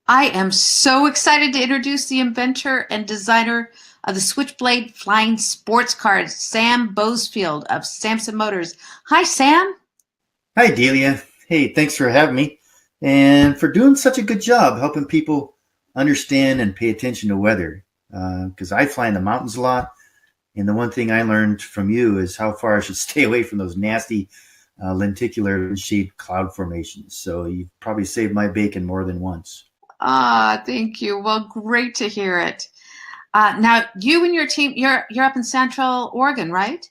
I am so excited to introduce the inventor and designer of the Switchblade Flying Sports Cars, Sam Bousfield of Samson Motors. Hi, Sam. Hi, Delia. Hey, thanks for having me and for doing such a good job helping people understand and pay attention to weather. Because I fly in the mountains a lot, and the one thing I learned from you is how far I should stay away from those nasty lenticular shaped cloud formations. So you've probably saved my bacon more than once. Ah, thank you. Well, great to hear it. Now, you and your team, you're up in Central Oregon, right?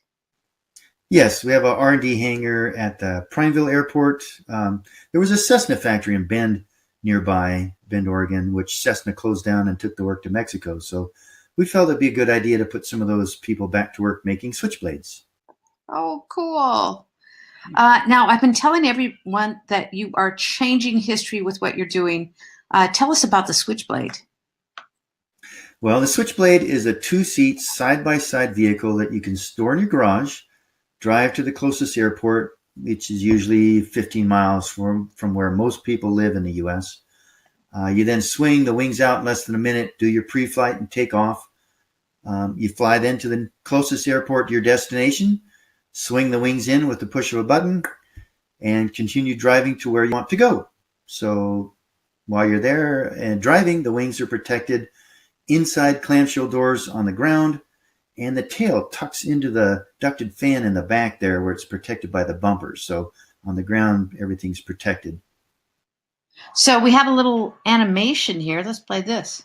Yes, we have a R&D hangar at the Prineville Airport. There was a Cessna factory in Bend nearby, Bend, Oregon, which Cessna closed down and took the work to Mexico. So we felt it'd be a good idea to put some of those people back to work making switchblades. Oh, cool. Now, I've been telling everyone that you are changing history with what you're doing. Tell us about the Switchblade. Well, the Switchblade is a two-seat side-by-side vehicle that you can store in your garage, drive to the closest airport, which is usually 15 miles from where most people live in the U.S. You then swing the wings out in less than a minute, do your pre-flight and take off. You fly then to the closest airport to your destination, swing the wings in with the push of a button, and continue driving to where you want to go. So while you're there and driving, the wings are protected inside clamshell doors on the ground, and the tail tucks into the ducted fan in the back there where it's protected by the bumpers. So on the ground, everything's protected. So we have a little animation here. Let's play this.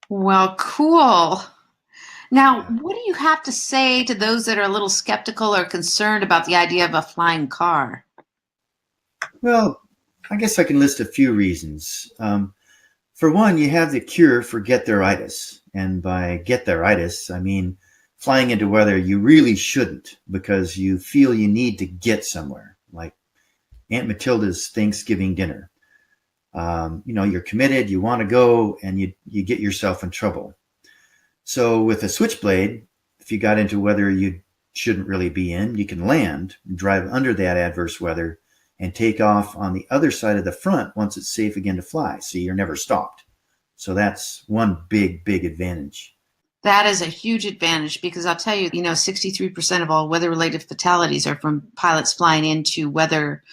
Well, cool. Now, Yeah. what do you have to say to those that are a little skeptical or concerned about the idea of a flying car? Well, I guess I can list a few reasons. For one, you have the cure for get-there-itis. And by get-there-itis, I mean flying into weather you really shouldn't because you feel you need to get somewhere, like Aunt Matilda's Thanksgiving dinner. You're committed, you want to go, and you get yourself in trouble. So with a switchblade, if you got into weather you shouldn't really be in, you can land, drive under that adverse weather, and take off on the other side of the front once it's safe again to fly. So you're never stopped. So that's one big, big advantage. That is a huge advantage because I'll tell you, 63% of all weather-related fatalities are from pilots flying into weather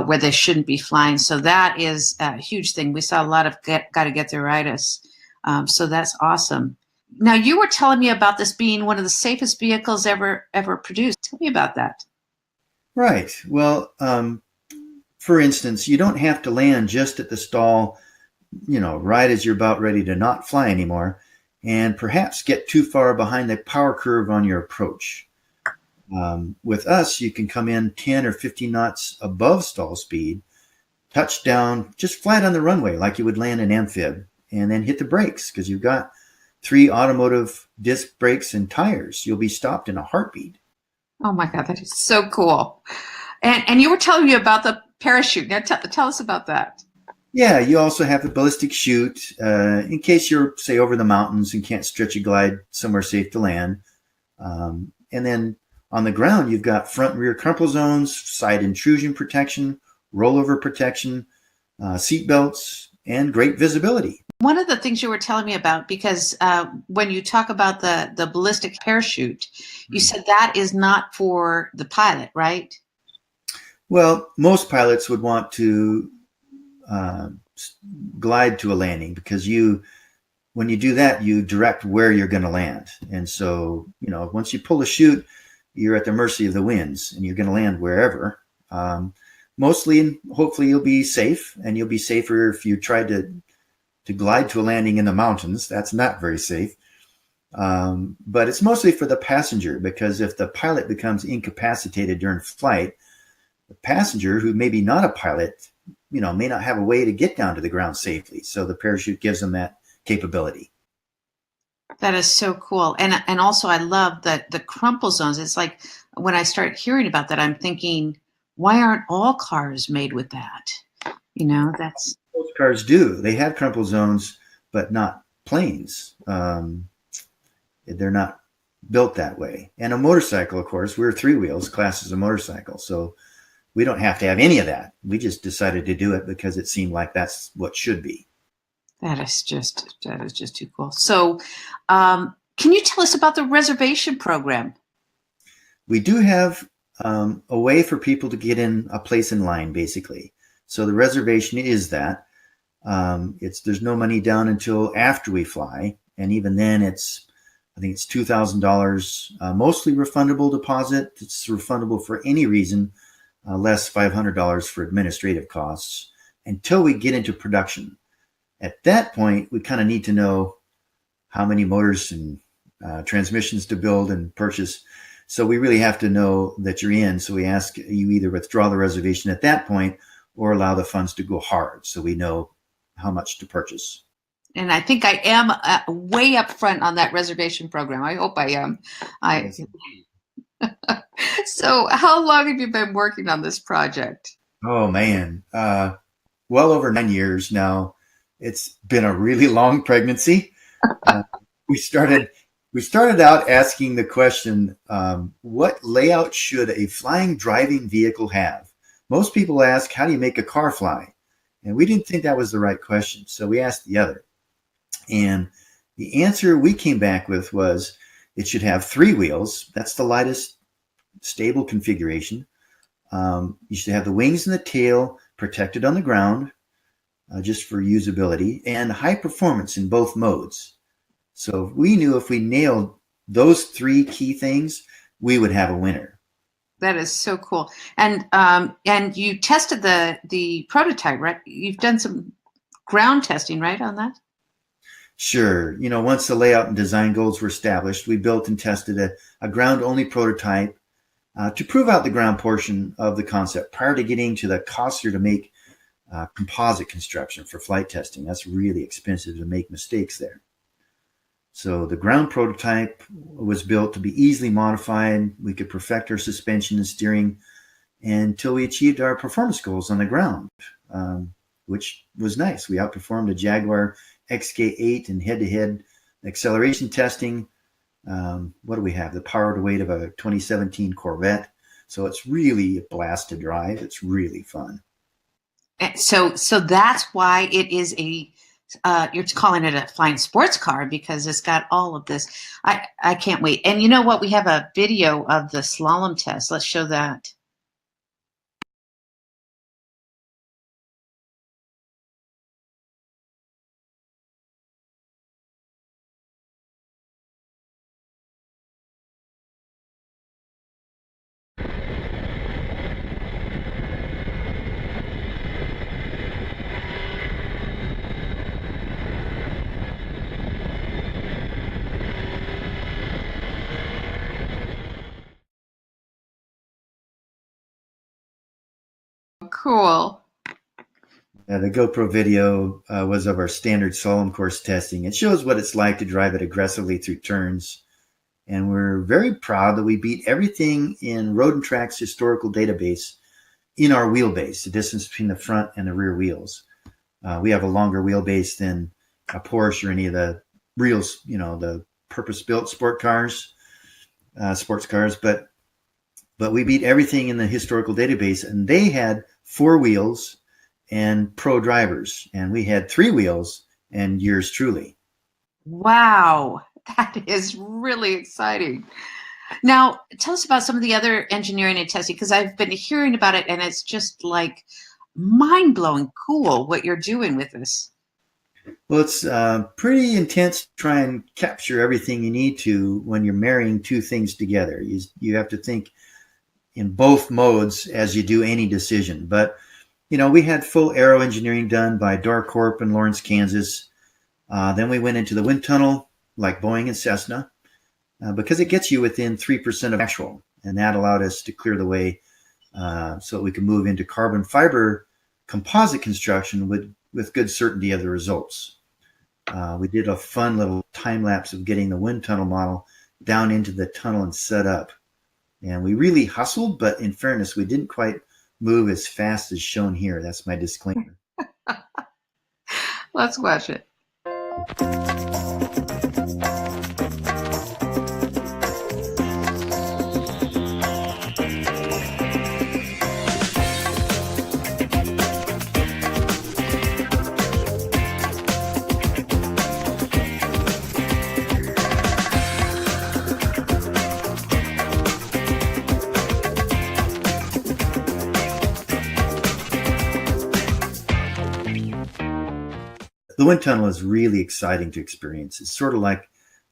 where they shouldn't be flying. So that is a huge thing. We saw a lot of got to get theiritis. So that's awesome. Now, you were telling me about this being one of the safest vehicles ever produced. Tell me about that. Right. Well, for instance, you don't have to land just at the stall, right as you're about ready to not fly anymore, and perhaps get too far behind the power curve on your approach. With us, you can come in 10 or 15 knots above stall speed, touch down just flat on the runway like you would land an amphib, and then hit the brakes because you've got 3 automotive disc brakes and tires. You'll be stopped in a heartbeat. Oh my God, that is so cool. And you were telling me about the parachute. Now tell us about that. Yeah, you also have the ballistic chute in case you're, say, over the mountains and can't stretch a glide somewhere safe to land. And then on the ground, you've got front and rear crumple zones, side intrusion protection, rollover protection, seat belts, and great visibility. One of the things you were telling me about, because when you talk about the ballistic parachute, you said that is not for the pilot, right? Well, most pilots would want to uh, glide to a landing because when you do that, you direct where you're going to land. And so, once you pull the chute, you're at the mercy of the winds and you're going to land wherever. Mostly, hopefully you'll be safe, and you'll be safer if you try to to glide to a landing in the mountains. That's not very safe. But it's mostly for the passenger, because if the pilot becomes incapacitated during flight, the passenger, who may be not a pilot, may not have a way to get down to the ground safely. So the parachute gives them that capability. That is so cool. And also I love that the crumple zones. It's like when I start hearing about that, I'm thinking, why aren't all cars made with that? That's Most cars do. They have crumple zones, but not planes. They're not built that way. And a motorcycle, of course, we're three wheels, class as a motorcycle. So we don't have to have any of that. We just decided to do it because it seemed like that's what should be. that is just too cool. So can you tell us about the reservation program? We do have a way for people to get in a place in line, basically. So the reservation is that. There's no money down until after we fly. And even then I think it's $2,000, mostly refundable deposit. It's refundable for any reason, less $500 for administrative costs until we get into production. At that point, we kind of need to know how many motors and transmissions to build and purchase. So we really have to know that you're in. So we ask you either withdraw the reservation at that point or allow the funds to go hard, so we know how much to purchase. And I think I am way up front on that reservation program. I hope I am. So how long have you been working on this project? Oh, man. Well over 9 years now. It's been a really long pregnancy. We started out asking the question, what layout should a flying driving vehicle have? Most people ask, how do you make a car fly? And we didn't think that was the right question. So we asked the other. And the answer we came back with was it should have three wheels. That's the lightest stable configuration. You should have the wings and the tail protected on the ground, just for usability, and high performance in both modes. So we knew if we nailed those three key things, we would have a winner. That is so cool. And you tested the prototype, right? You've done some ground testing, right, on that? Sure. Once the layout and design goals were established, we built and tested a ground-only prototype to prove out the ground portion of the concept prior to getting to the costlier to make composite construction for flight testing. That's really expensive to make mistakes there. So the ground prototype was built to be easily modified. We could perfect our suspension and steering until we achieved our performance goals on the ground, which was nice. We outperformed a Jaguar XK8 in head-to-head acceleration testing. What do we have? The power to weight of a 2017 Corvette. So it's really a blast to drive. It's really fun. So that's why it is you're calling it a flying sports car, because it's got all of this. I can't wait. And you know what? We have a video of the slalom test. Let's show that. Cool. The GoPro video was of our standard slalom course testing. It shows what it's like to drive it aggressively through turns. And we're very proud that we beat everything in Road and Track's historical database in our wheelbase, the distance between the front and the rear wheels. We have a longer wheelbase than a Porsche or any of the reals, the purpose-built sports cars. But we beat everything in the historical database, and they had 4 wheels and pro drivers, and we had 3 wheels and yours truly. Wow, that is really exciting. Now, tell us about some of the other engineering and testing, because I've been hearing about it, and it's just like mind-blowing cool what you're doing with this. Well, it's pretty intense to try and capture everything you need to when you're marrying two things together. You have to think in both modes as you do any decision. But, we had full aero engineering done by Dar Corp in Lawrence, Kansas. Then we went into the wind tunnel, like Boeing and Cessna, because it gets you within 3% of actual. And that allowed us to clear the way so that we can move into carbon fiber composite construction with good certainty of the results. We did a fun little time lapse of getting the wind tunnel model down into the tunnel and set up. And we really hustled, but in fairness, we didn't quite move as fast as shown here. That's my disclaimer. Let's watch it. The wind tunnel is really exciting to experience. It's sort of like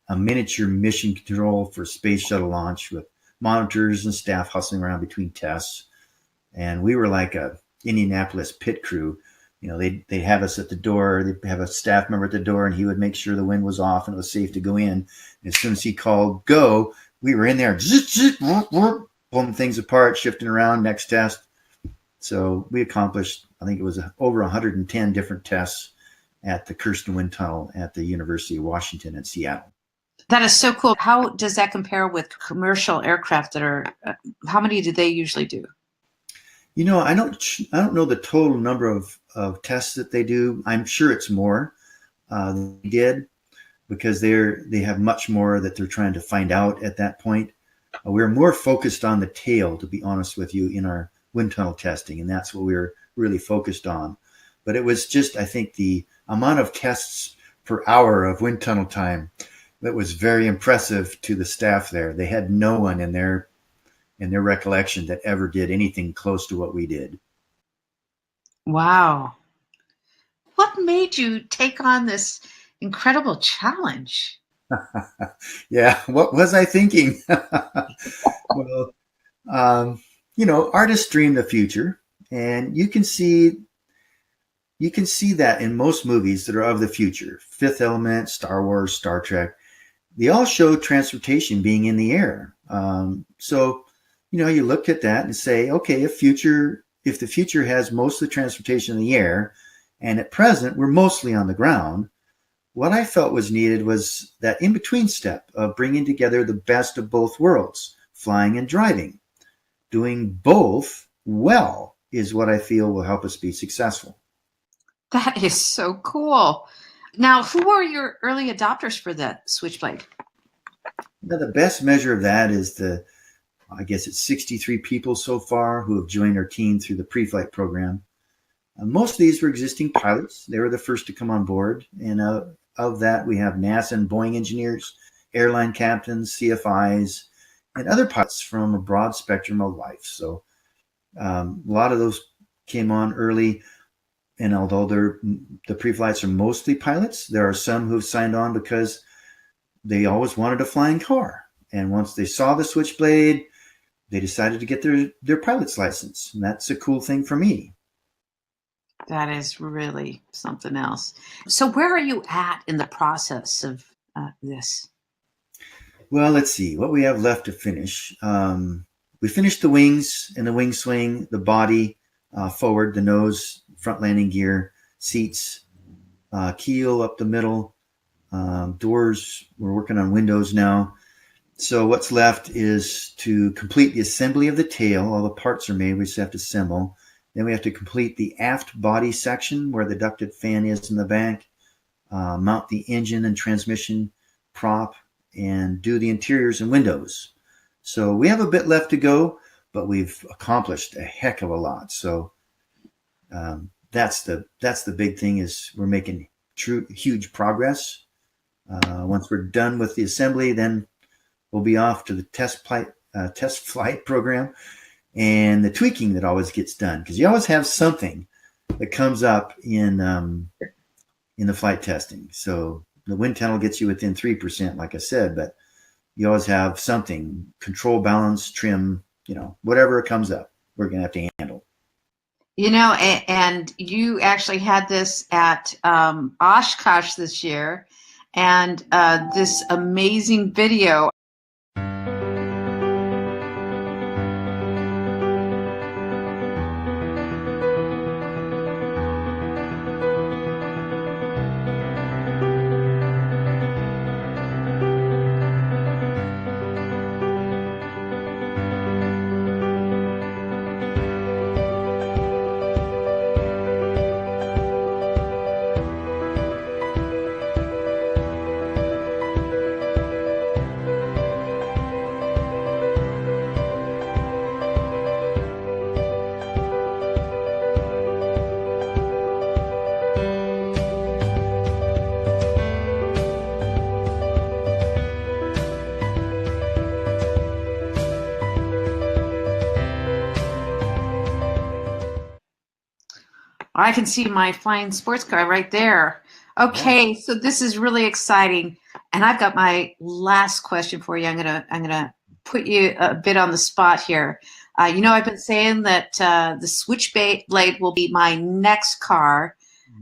a miniature mission control for space shuttle launch with monitors and staff hustling around between tests. And we were like a Indianapolis pit crew. You know, they'd have us at the door. They'd have a staff member at the door, and he would make sure the wind was off and it was safe to go in. And as soon as he called go, we were in there, pulling things apart, shifting around, next test. So we accomplished, I think it was over 110 different tests at the Kirsten Wind Tunnel at the University of Washington in Seattle. That is so cool. How does that compare with commercial aircraft that are, how many do they usually do? You know, I don't know the total number of tests that they do. I'm sure it's more than they did because they have much more that they're trying to find out at that point. We're more focused on the tail, to be honest with you, in our wind tunnel testing, and that's what we were really focused on. But it was just, I think, the amount of tests per hour of wind tunnel time that was very impressive to the staff there. They had no one in their recollection that ever did anything close to what we did. Wow. What made you take on this incredible challenge? Yeah, what was I thinking? Well, you know, artists dream the future, and you can see that in most movies that are of the future. Fifth Element, Star Wars, Star Trek, they all show transportation being in the air. So, you know, you look at that and say, okay, if the future has most of the transportation in the air, and at present we're mostly on the ground, what I felt was needed was that in-between step of bringing together the best of both worlds, flying and driving. Doing both well is what I feel will help us be successful. That is so cool. Now, who were your early adopters for the Switchblade? Now, the best measure of that is I guess it's 63 people so far who have joined our team through the pre-flight program. Most of these were existing pilots. They were the first to come on board. And of that, we have NASA and Boeing engineers, airline captains, CFIs, and other pilots from a broad spectrum of life. So a lot of those came on early. And although the pre-flights are mostly pilots, there are some who've signed on because they always wanted a flying car. And once they saw the Switchblade, they decided to get their pilot's license. And that's a cool thing for me. That is really something else. So where are you at in the process of this? Well, let's see what we have left to finish. We finished the wings and the wing swing, the body forward, the nose, front landing gear, seats, keel up the middle, doors. We're working on windows now. So what's left is to complete the assembly of the tail. All the parts are made. We just have to assemble. Then we have to complete the aft body section where the ducted fan is in the back, mount the engine and transmission prop, and do the interiors and windows. So we have a bit left to go, but we've accomplished a heck of a lot. So that's the big thing is we're making huge progress. Once we're done with the assembly, then we'll be off to the test flight program and the tweaking that always gets done, because you always have something that comes up in the flight testing. So the wind tunnel gets you within 3%, like I said, but you always have something, control, balance, trim, whatever comes up, we're going to have to handle. And you actually had this at Oshkosh this year, and this amazing video. I can see my flying sports car right there. Okay, Yeah. so this is really exciting, and I've got my last question for you. I'm gonna put you a bit on the spot here. I've been saying that the Switchblade will be my next car,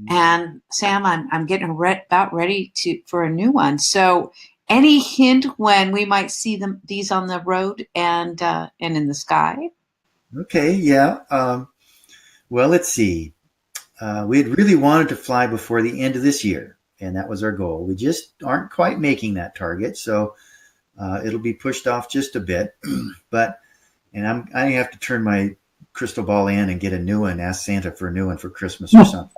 and Sam, I'm getting about ready for a new one. So, any hint when we might see these on the road and in the sky? Okay. Yeah. Well, let's see. We had really wanted to fly before the end of this year, and that was our goal. We just aren't quite making that target, so it'll be pushed off just a bit. But I have to turn my crystal ball in and get a new one. Ask Santa for a new one for Christmas or something.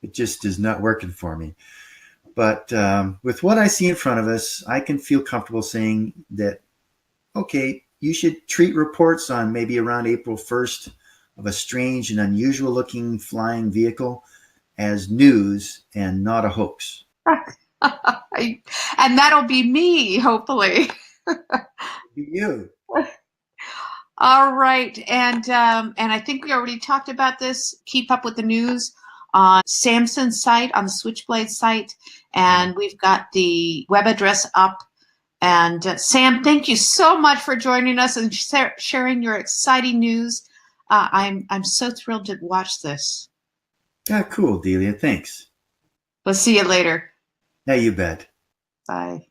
It just is not working for me. But with what I see in front of us, I can feel comfortable saying that, okay, you should treat reports on maybe around April 1st of a strange and unusual looking flying vehicle as news and not a hoax. And that'll be me, hopefully. You. All right, and I think we already talked about this. Keep up with the news on Samson's site, on the Switchblade site, and we've got the web address up. And Sam, thank you so much for joining us and sharing your exciting news. I'm so thrilled to watch this. Yeah, cool, Delia. Thanks. We'll see you later. Yeah, you bet. Bye.